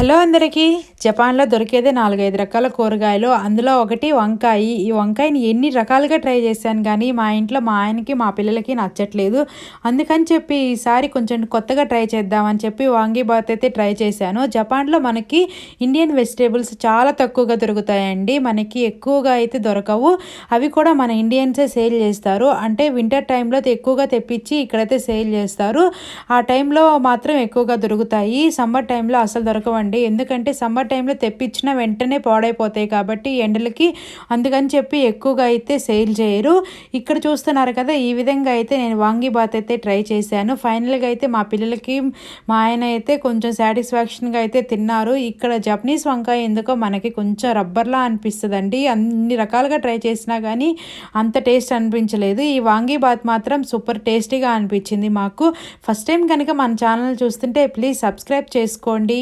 Hello అందరికీ. జపాన్‌లో దొరికేదే 4, 5 రకాల కూరగాయలు. అందులో ఒకటి వంకాయి. ఈ వంకాయని ఎన్ని రకాలుగా ట్రై చేశాను గానీ, మా ఇంట్లో మా ఆయనకి, మా పిల్లలకి నచ్చట్లేదు. అందుకని చెప్పి ఈసారి కొంచెం కొత్తగా ట్రై చేద్దామని చెప్పి వాంగీబాత్ అయితే ట్రై చేశాను. జపాన్‌లో మనకి ఇండియన్ వెజిటబుల్స్ చాలా తక్కువగా దొరుకుతాయండి. మనకి ఎక్కువగా అయితే దొరకవు. అవి కూడా మన ఇండియన్సే సేల్ చేస్తారు. అంటే వింటర్ టైంలో ఎక్కువగా తెప్పించి ఇక్కడైతే సేల్ చేస్తారు. ఆ టైంలో మాత్రం ఎక్కువగా దొరుకుతాయి. సమ్మర్ టైంలో అసలు దొరకవండి. ఎందుకంటే సమ్మర్ టైంలో తెప్పించిన వెంటనే పాడైపోతాయి కాబట్టి ఎండలకి. అందుకని చెప్పి ఎక్కువగా అయితే సేల్ చేయరు. ఇక్కడ చూస్తున్నారు కదా, ఈ విధంగా అయితే నేను వాంగీబాత్ అయితే ట్రై చేశాను. ఫైనల్గా అయితే మా పిల్లలకి, మా ఆయన అయితే కొంచెం సాటిస్ఫాక్షన్గా అయితే తిన్నారు. ఇక్కడ జపనీస్ వంకాయ ఎందుకో మనకి కొంచెం రబ్బర్లా అనిపిస్తుందండి. అన్ని రకాలుగా ట్రై చేసినా కానీ అంత టేస్ట్ అనిపించలేదు. ఈ వాంగీబాత్ మాత్రం సూపర్ టేస్టీగా అనిపించింది మాకు. ఫస్ట్ టైం కనుక మన ఛానల్ చూస్తుంటే ప్లీజ్ సబ్స్క్రైబ్ చేసుకోండి.